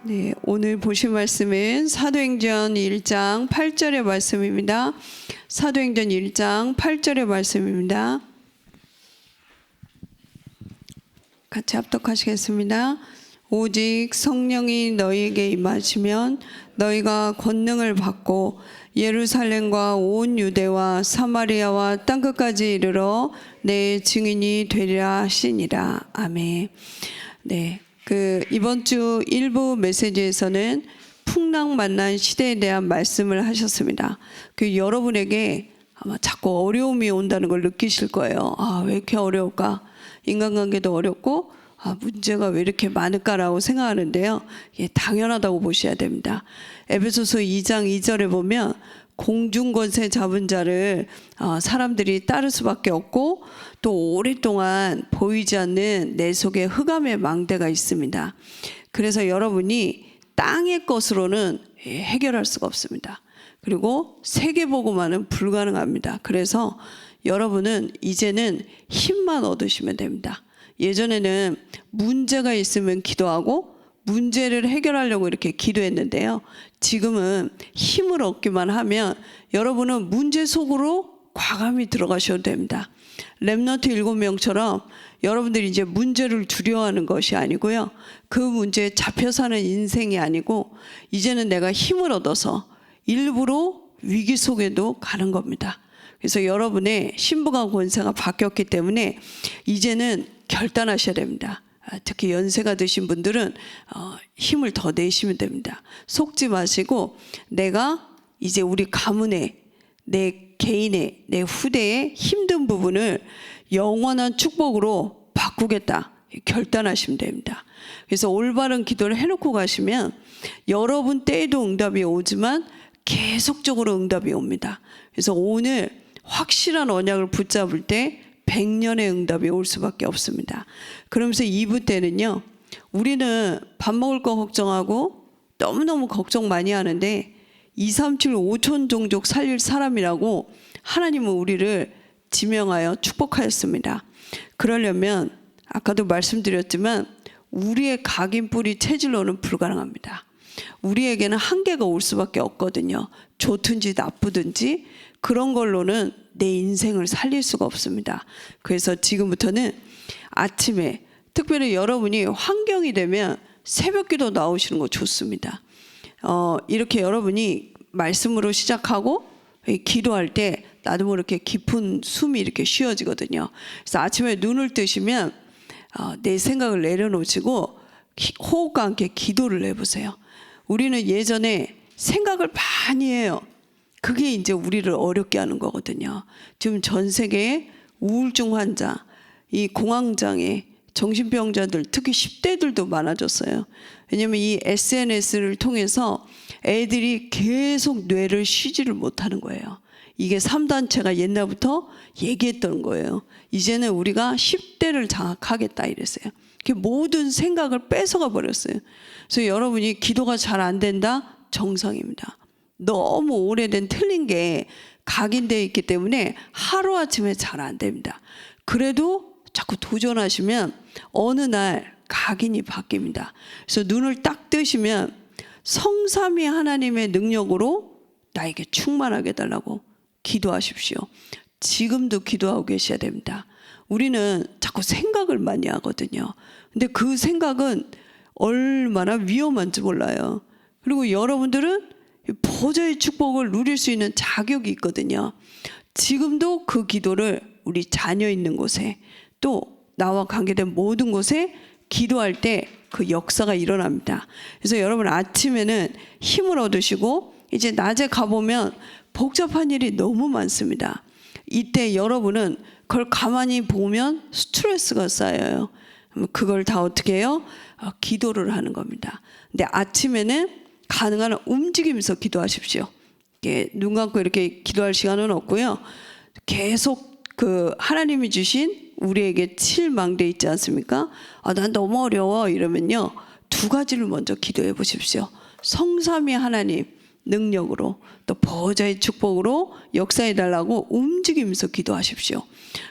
네, 오늘 보신 말씀은 사도행전 1장 8절의 말씀입니다. 사도행전 1장 8절의 말씀입니다. 같이 합독하시겠습니다. 오직 성령이 너희에게 임하시면 너희가 권능을 받고 예루살렘과 온 유대와 사마리아와 땅끝까지 이르러 내 증인이 되리라 하시니라. 아멘. 네. 이번 주 일부 메시지에서는 풍랑 만난 시대에 대한 말씀을 하셨습니다. 여러분에게 아마 자꾸 어려움이 온다는 걸 느끼실 거예요. 왜 이렇게 어려울까? 인간관계도 어렵고 문제가 왜 이렇게 많을까라고 생각하는데요. 당연하다고 보셔야 됩니다. 에베소서 2장 2절에 보면 공중권세 잡은 자를 사람들이 따를 수밖에 없고 또 오랫동안 보이지 않는 내 속에 흑암의 망대가 있습니다. 그래서 여러분이 땅의 것으로는 해결할 수가 없습니다. 그리고 세계복음화는 불가능합니다. 그래서 여러분은 이제는 힘만 얻으시면 됩니다. 예전에는 문제가 있으면 기도하고 문제를 해결하려고 이렇게 기도했는데요. 지금은 힘을 얻기만 하면 여러분은 문제 속으로 과감히 들어가셔도 됩니다. 렘넌트 7명처럼 여러분들이 이제 문제를 두려워하는 것이 아니고요. 그 문제에 잡혀 사는 인생이 아니고 이제는 내가 힘을 얻어서 일부러 위기 속에도 가는 겁니다. 그래서 여러분의 신부가 권세가 바뀌었기 때문에 이제는 결단하셔야 됩니다. 특히 연세가 드신 분들은 힘을 더 내시면 됩니다. 속지 마시고 내가 이제 우리 가문에 내 개인의 내 후대의 힘든 부분을 영원한 축복으로 바꾸겠다 결단하시면 됩니다. 그래서 올바른 기도를 해놓고 가시면 여러분 때에도 응답이 오지만 계속적으로 응답이 옵니다. 그래서 오늘 확실한 언약을 붙잡을 때 100년의 응답이 올 수밖에 없습니다. 그러면서 2부 때는요, 우리는 밥 먹을 거 걱정하고 너무너무 걱정 많이 하는데 237 5천 종족 살릴 사람이라고 하나님은 우리를 지명하여 축복하였습니다. 그러려면 아까도 말씀드렸지만 우리의 각인 뿌리 체질로는 불가능합니다. 우리에게는 한계가 올 수밖에 없거든요. 좋든지 나쁘든지 그런 걸로는 내 인생을 살릴 수가 없습니다. 그래서 지금부터는 아침에 특별히 여러분이 환경이 되면 새벽기도 나오시는 거 좋습니다. 이렇게 여러분이 말씀으로 시작하고 기도할 때 나도 모르게 깊은 숨이 이렇게 쉬어지거든요. 그래서 아침에 눈을 뜨시면 내 생각을 내려놓으시고 호흡과 함께 기도를 해보세요. 우리는 예전에 생각을 많이 해요. 그게 이제 우리를 어렵게 하는 거거든요. 지금 전 세계에 우울증 환자, 이 공황장애, 정신병자들, 특히 10대들도 많아졌어요. 왜냐하면 이 SNS를 통해서 애들이 계속 뇌를 쉬지를 못하는 거예요. 이게 3단체가 옛날부터 얘기했던 거예요. 이제는 우리가 10대를 장악하겠다 이랬어요. 모든 생각을 뺏어가 버렸어요. 그래서 여러분이 기도가 잘 안 된다? 정상입니다. 너무 오래된 틀린 게 각인되어 있기 때문에 하루아침에 잘 안 됩니다. 그래도 자꾸 도전하시면 어느 날 각인이 바뀝니다. 그래서 눈을 딱 뜨시면 성삼위 하나님의 능력으로 나에게 충만하게 해달라고 기도하십시오. 지금도 기도하고 계셔야 됩니다. 우리는 자꾸 생각을 많이 하거든요. 근데 그 생각은 얼마나 위험한지 몰라요. 그리고 여러분들은 보좌의 축복을 누릴 수 있는 자격이 있거든요. 지금도 그 기도를 우리 자녀 있는 곳에 또 나와 관계된 모든 곳에 기도할 때 그 역사가 일어납니다. 그래서 여러분 아침에는 힘을 얻으시고 이제 낮에 가보면 복잡한 일이 너무 많습니다. 이때 여러분은 그걸 가만히 보면 스트레스가 쌓여요. 그걸 다 어떻게 해요? 기도를 하는 겁니다. 근데 아침에는 가능한 움직이면서 기도하십시오. 눈 감고 이렇게 기도할 시간은 없고요. 계속 하나님이 주신 우리에게 7망대 있지 않습니까? 난 너무 어려워 이러면요. 2가지를 먼저 기도해 보십시오. 성삼위 하나님 능력으로 또 보좌의 축복으로 역사해 달라고 움직이면서 기도하십시오.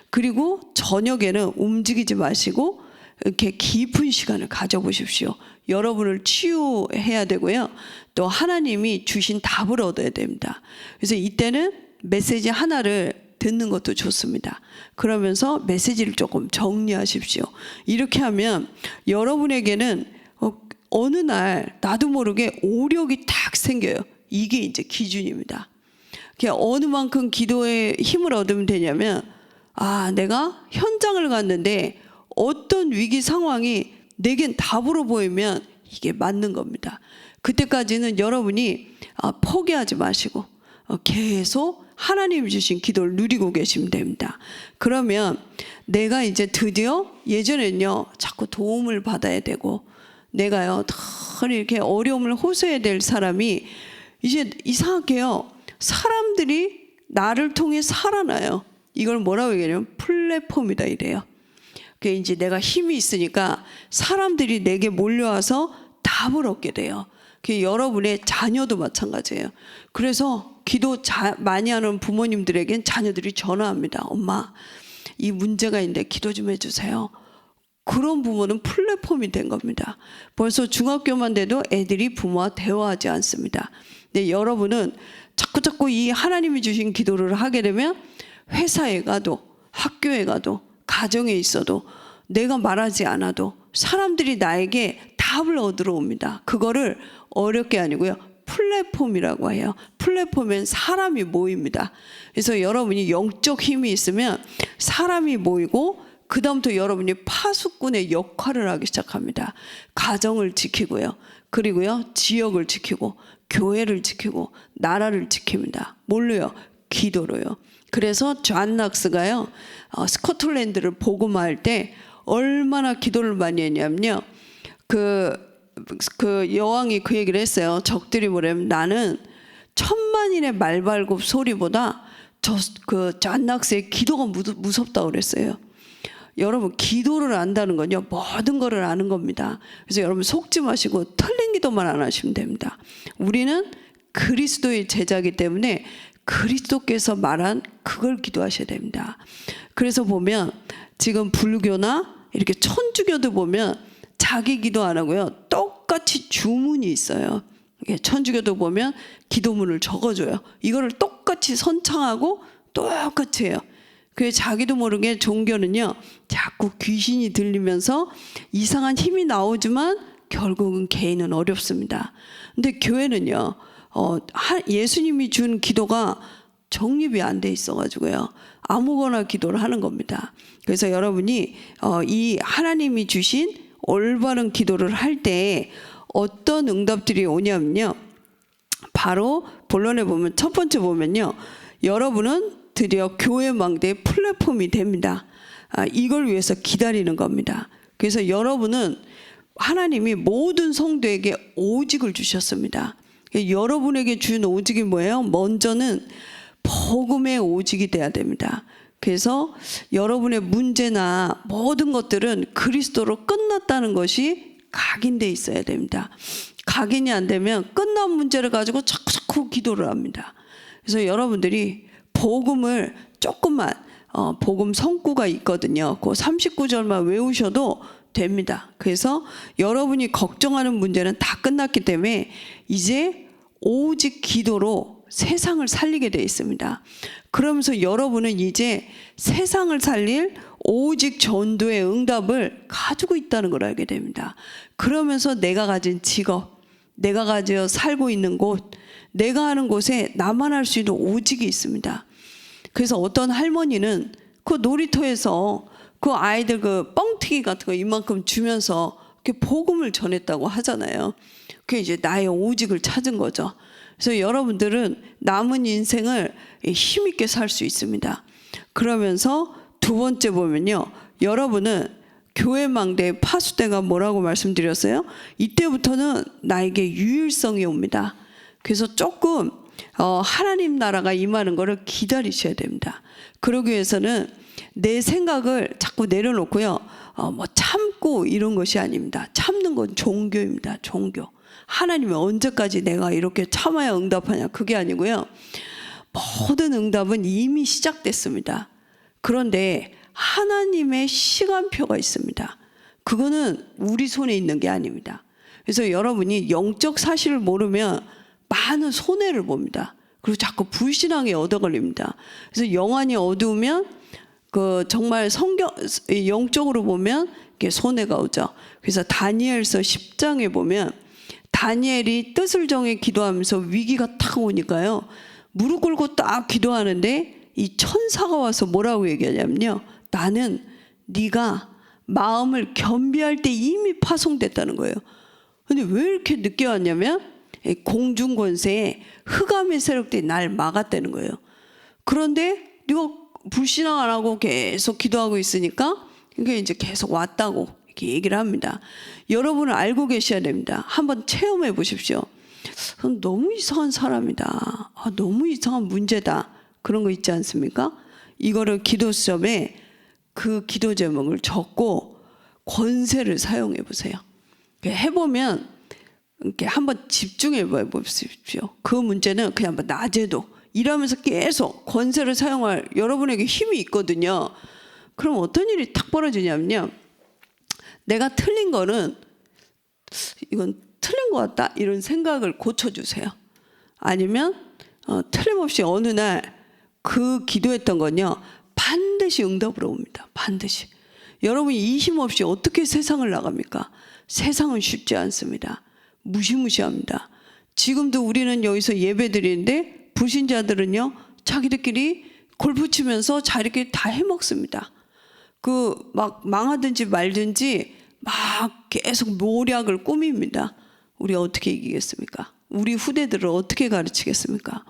그리고 저녁에는 움직이지 마시고 이렇게 깊은 시간을 가져보십시오. 여러분을 치유해야 되고요. 또 하나님이 주신 답을 얻어야 됩니다. 그래서 이때는 메시지 하나를 듣는 것도 좋습니다. 그러면서 메시지를 조금 정리하십시오. 이렇게 하면 여러분에게는 어느 날 나도 모르게 오력이 딱 생겨요. 이게 이제 기준입니다. 어느 만큼 기도에 힘을 얻으면 되냐면, 내가 현장을 갔는데 어떤 위기 상황이 내겐 답으로 보이면 이게 맞는 겁니다. 그때까지는 여러분이 포기하지 마시고 계속 하나님이 주신 기도를 누리고 계시면 됩니다. 그러면 내가 이제 드디어, 예전엔요 자꾸 도움을 받아야 되고 내가요 더 이렇게 어려움을 호소해야 될 사람이 이제 이상하게요 사람들이 나를 통해 살아나요. 이걸 뭐라고 얘기하냐면 플랫폼이다 이래요. 그게 이제 내가 힘이 있으니까 사람들이 내게 몰려와서 답을 얻게 돼요. 그게 여러분의 자녀도 마찬가지예요. 그래서 기도 많이 하는 부모님들에겐 자녀들이 전화합니다. 엄마, 이 문제가 있는데 기도 좀 해주세요. 그런 부모는 플랫폼이 된 겁니다. 벌써 중학교만 돼도 애들이 부모와 대화하지 않습니다. 근데 여러분은 자꾸 이 하나님이 주신 기도를 하게 되면 회사에 가도 학교에 가도 가정에 있어도 내가 말하지 않아도 사람들이 나에게 답을 얻으러 옵니다. 그거를 어렵게 아니고요. 플랫폼이라고 해요. 플랫폼엔 사람이 모입니다. 그래서 여러분이 영적 힘이 있으면 사람이 모이고 그 다음부터 여러분이 파수꾼의 역할을 하기 시작합니다. 가정을 지키고요. 그리고요. 지역을 지키고 교회를 지키고 나라를 지킵니다. 뭘로요? 기도로요. 그래서 존 낙스가요. 스코틀랜드를 복음화할 때 얼마나 기도를 많이 했냐면요. 그 여왕이 그 얘기를 했어요. 적들이 뭐냐면 나는 천만인의 말발굽 소리보다 존 낙스의 기도가 무섭다고 그랬어요. 여러분 기도를 안다는 건요 모든 거를 아는 겁니다. 그래서 여러분 속지 마시고 틀린 기도만 안 하시면 됩니다. 우리는 그리스도의 제자이기 때문에 그리스도께서 말한 그걸 기도하셔야 됩니다. 그래서 보면 지금 불교나 이렇게 천주교도 보면 자기 기도 안 하고요 똑같이 주문이 있어요. 천주교도 보면 기도문을 적어줘요. 이거를 똑같이 선창하고 똑같이 해요. 그래서 자기도 모르게 종교는요 자꾸 귀신이 들리면서 이상한 힘이 나오지만 결국은 개인은 어렵습니다. 근데 교회는요 예수님이 준 기도가 정립이 안 돼 있어가지고요 아무거나 기도를 하는 겁니다. 그래서 여러분이 이 하나님이 주신 올바른 기도를 할 때 어떤 응답들이 오냐면요 바로 본론에 보면 첫 번째 보면요 여러분은 드디어 교회 망대의 플랫폼이 됩니다. 이걸 위해서 기다리는 겁니다. 그래서 여러분은 하나님이 모든 성도에게 오직을 주셨습니다. 여러분에게 준 오직이 뭐예요? 먼저는 복음의 오직이 돼야 됩니다. 그래서 여러분의 문제나 모든 것들은 그리스도로 끝났다는 것이 각인돼 있어야 됩니다. 각인이 안 되면 끝난 문제를 가지고 자꾸 기도를 합니다. 그래서 여러분들이 복음을 조금만 복음 성구가 있거든요. 그 39절만 외우셔도 됩니다. 그래서 여러분이 걱정하는 문제는 다 끝났기 때문에 이제 오직 기도로 세상을 살리게 되어 있습니다. 그러면서 여러분은 이제 세상을 살릴 오직 전도의 응답을 가지고 있다는 걸 알게 됩니다. 그러면서 내가 가진 직업, 내가 가져 살고 있는 곳, 내가 하는 곳에 나만 할 수 있는 오직이 있습니다. 그래서 어떤 할머니는 그 놀이터에서 그 아이들 그 뻥튀기 같은 거 이만큼 주면서 이렇게 복음을 전했다고 하잖아요. 그게 이제 나의 오직을 찾은 거죠. 그래서 여러분들은 남은 인생을 힘있게 살 수 있습니다. 그러면서 두 번째 보면요. 여러분은 교회 망대의 파수대가 뭐라고 말씀드렸어요? 이때부터는 나에게 유일성이 옵니다. 그래서 조금 하나님 나라가 임하는 것을 기다리셔야 됩니다. 그러기 위해서는 내 생각을 자꾸 내려놓고요. 뭐 참고 이런 것이 아닙니다. 참는 건 종교입니다. 종교. 하나님이 언제까지 내가 이렇게 참아야 응답하냐 그게 아니고요. 모든 응답은 이미 시작됐습니다. 그런데 하나님의 시간표가 있습니다. 그거는 우리 손에 있는 게 아닙니다. 그래서 여러분이 영적 사실을 모르면 많은 손해를 봅니다. 그리고 자꾸 불신앙에 얻어걸립니다. 그래서 영안이 어두우면 그 정말 영적으로 보면 이게 손해가 오죠. 그래서 다니엘서 10장에 보면 다니엘이 뜻을 정해 기도하면서 위기가 탁 오니까요, 무릎 꿇고 딱 기도하는데 이 천사가 와서 뭐라고 얘기하냐면요, 나는 네가 마음을 겸비할 때 이미 파송됐다는 거예요. 근데 왜 이렇게 늦게 왔냐면 공중 권세에 흑암의 세력들이 날 막았다는 거예요. 그런데 네가 불신앙 안 하고 계속 기도하고 있으니까 이게 이제 계속 왔다고 이렇게 얘기를 합니다. 여러분은 알고 계셔야 됩니다. 한번 체험해 보십시오. 너무 이상한 사람이다. 너무 이상한 문제다. 그런 거 있지 않습니까? 이거를 기도 시점에 그 기도 제목을 적고 권세를 사용해 보세요. 해보면 이렇게 한번 집중해 보십시오. 그 문제는 그냥 뭐 낮에도 일하면서 계속 권세를 사용할 여러분에게 힘이 있거든요. 그럼 어떤 일이 탁 벌어지냐면요, 내가 틀린 거는 이건 틀린 것 같다 이런 생각을 고쳐주세요. 아니면 틀림없이 어느 날 그 기도했던 건요 반드시 응답으로 옵니다. 반드시. 여러분이 이 힘 없이 어떻게 세상을 나갑니까? 세상은 쉽지 않습니다. 무시무시합니다. 지금도 우리는 여기서 예배 드리는데 불신자들은요 자기들끼리 골프 치면서 자기들끼리 다 해먹습니다. 그 막 망하든지 말든지 막 계속 모략을 꾸밉니다. 우리 어떻게 이기겠습니까? 우리 후대들을 어떻게 가르치겠습니까?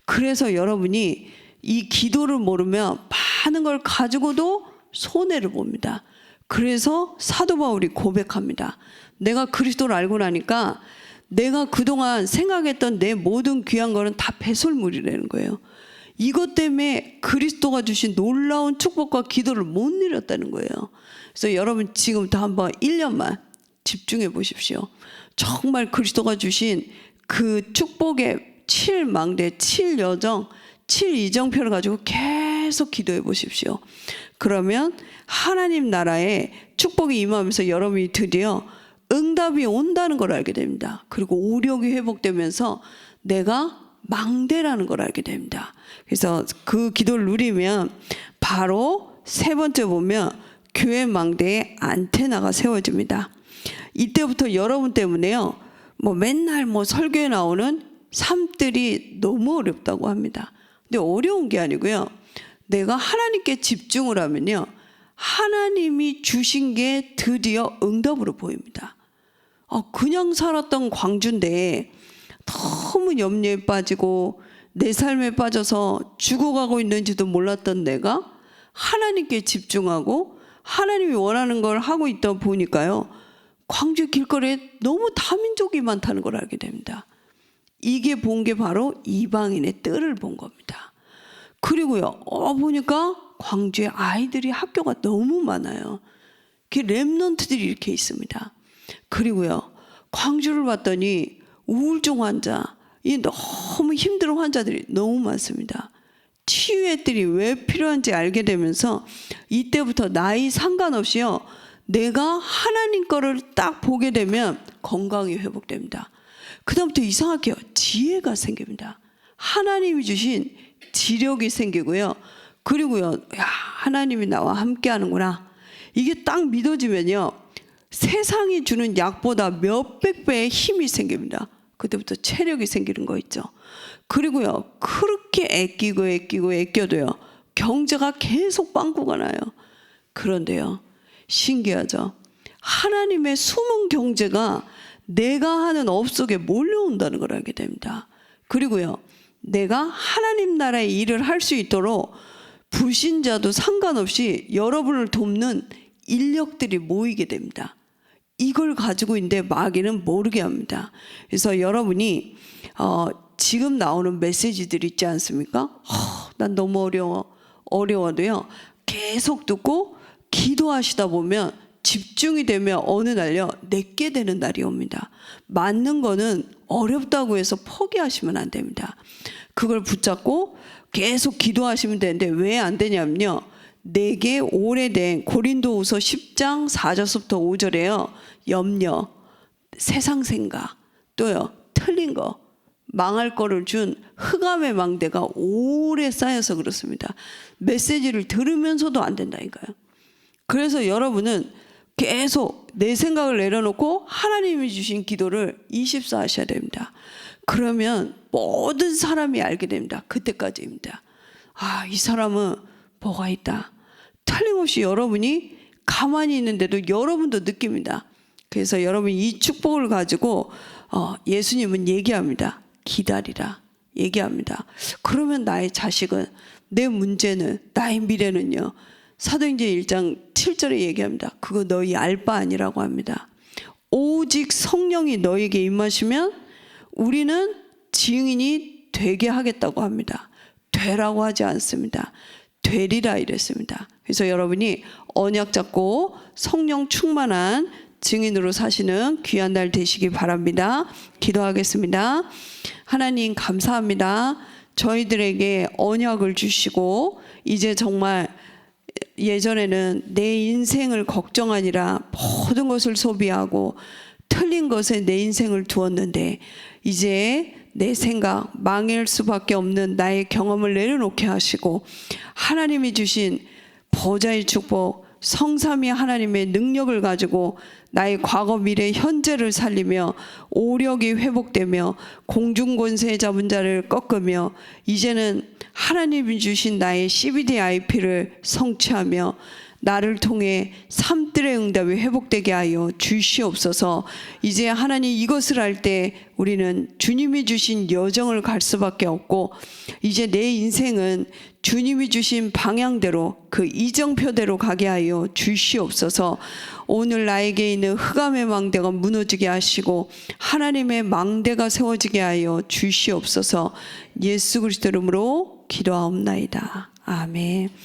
그래서 여러분이 이 기도를 모르면 많은 걸 가지고도 손해를 봅니다. 그래서 사도 바울이 고백합니다. 내가 그리스도를 알고 나니까 내가 그동안 생각했던 내 모든 귀한 거는 다 배설물이라는 거예요. 이것 때문에 그리스도가 주신 놀라운 축복과 기도를 못 누렸다는 거예요. 그래서 여러분 지금부터 한번 1년만 집중해 보십시오. 정말 그리스도가 주신 그 축복의 7망대, 7여정, 7이정표를 가지고 계속 기도해 보십시오. 그러면 하나님 나라의 축복이 임하면서 여러분이 드디어 응답이 온다는 걸 알게 됩니다. 그리고 오력이 회복되면서 내가 망대라는 걸 알게 됩니다. 그래서 그 기도를 누리면 바로 세 번째 보면 교회 망대에 안테나가 세워집니다. 이때부터 여러분 때문에요, 뭐 맨날 뭐 설교에 나오는 삶들이 너무 어렵다고 합니다. 근데 어려운 게 아니고요, 내가 하나님께 집중을 하면요 하나님이 주신 게 드디어 응답으로 보입니다. 그냥 살았던 광주인데 너무 염려에 빠지고 내 삶에 빠져서 죽어가고 있는지도 몰랐던 내가 하나님께 집중하고 하나님이 원하는 걸 하고 있다 보니까요, 광주 길거리에 너무 다민족이 많다는 걸 알게 됩니다. 이게 본 게 바로 이방인의 뜰을 본 겁니다. 그리고요 보니까 광주에 아이들이 학교가 너무 많아요. 그 렘넌트들이 이렇게 있습니다. 그리고요 광주를 봤더니 우울증 환자, 이 너무 힘든 환자들이 너무 많습니다. 치유애들이 왜 필요한지 알게 되면서 이때부터 나이 상관없이요 내가 하나님 거를 딱 보게 되면 건강이 회복됩니다. 그 다음부터 이상하게요 지혜가 생깁니다. 하나님이 주신 지력이 생기고요. 그리고요 하나님이 나와 함께 하는구나, 이게 딱 믿어지면요 세상이 주는 약보다 몇백 배의 힘이 생깁니다. 그때부터 체력이 생기는 거 있죠. 그리고요 그렇게 애껴도요 경제가 계속 빵꾸가 나요. 그런데요 신기하죠. 하나님의 숨은 경제가 내가 하는 업 속에 몰려온다는 걸 알게 됩니다. 그리고요 내가 하나님 나라의 일을 할 수 있도록 불신자도 상관없이 여러분을 돕는 인력들이 모이게 됩니다. 이걸 가지고 있는데 마귀는 모르게 합니다. 그래서 여러분이 지금 나오는 메시지들 있지 않습니까? 난 너무 어려워도요 계속 듣고 기도하시다 보면 집중이 되면 어느 날요 내게 되는 날이 옵니다. 맞는 거는 어렵다고 해서 포기하시면 안 됩니다. 그걸 붙잡고 계속 기도하시면 되는데 왜 안 되냐면요 내게 오래된 고린도후서 10장 4절부터 5절에요. 염려, 세상 생각, 또요 틀린 거, 망할 거를 준 흑암의 망대가 오래 쌓여서 그렇습니다. 메시지를 들으면서도 안 된다니까요. 그래서 여러분은 계속 내 생각을 내려놓고 하나님이 주신 기도를 24 하셔야 됩니다. 그러면 모든 사람이 알게 됩니다. 그때까지입니다. 아, 이 사람은 뭐가 있다. 틀림없이 여러분이 가만히 있는데도 여러분도 느낍니다. 그래서 여러분 이 축복을 가지고 예수님은 얘기합니다. 기다리라. 얘기합니다. 그러면 나의 자식은, 내 문제는, 나의 미래는요. 사도행전 1장 7절에 얘기합니다. 그거 너희 알 바 아니라고 합니다. 오직 성령이 너에게 임하시면 우리는 증인이 되게 하겠다고 합니다. 되라고 하지 않습니다. 되리라 이랬습니다. 그래서 여러분이 언약 잡고 성령 충만한 증인으로 사시는 귀한 날 되시기 바랍니다. 기도하겠습니다. 하나님 감사합니다. 저희들에게 언약을 주시고 이제 정말 예전에는 내 인생을 걱정하니라 모든 것을 소비하고 틀린 것에 내 인생을 두었는데 이제 내 생각, 망할 수밖에 없는 나의 경험을 내려놓게 하시고 하나님이 주신 보좌의 축복, 성삼위 하나님의 능력을 가지고 나의 과거, 미래, 현재를 살리며 오력이 회복되며 공중권세에 잡은 자를 꺾으며 이제는 하나님이 주신 나의 CBDIP를 성취하며 나를 통해 삶들의 응답이 회복되게 하여 주시옵소서. 이제 하나님 이것을 할 때 우리는 주님이 주신 여정을 갈 수밖에 없고 이제 내 인생은 주님이 주신 방향대로 그 이정표대로 가게 하여 주시옵소서. 오늘 나에게 있는 흑암의 망대가 무너지게 하시고 하나님의 망대가 세워지게 하여 주시옵소서. 예수 그리스도 이름으로 기도하옵나이다. 아멘.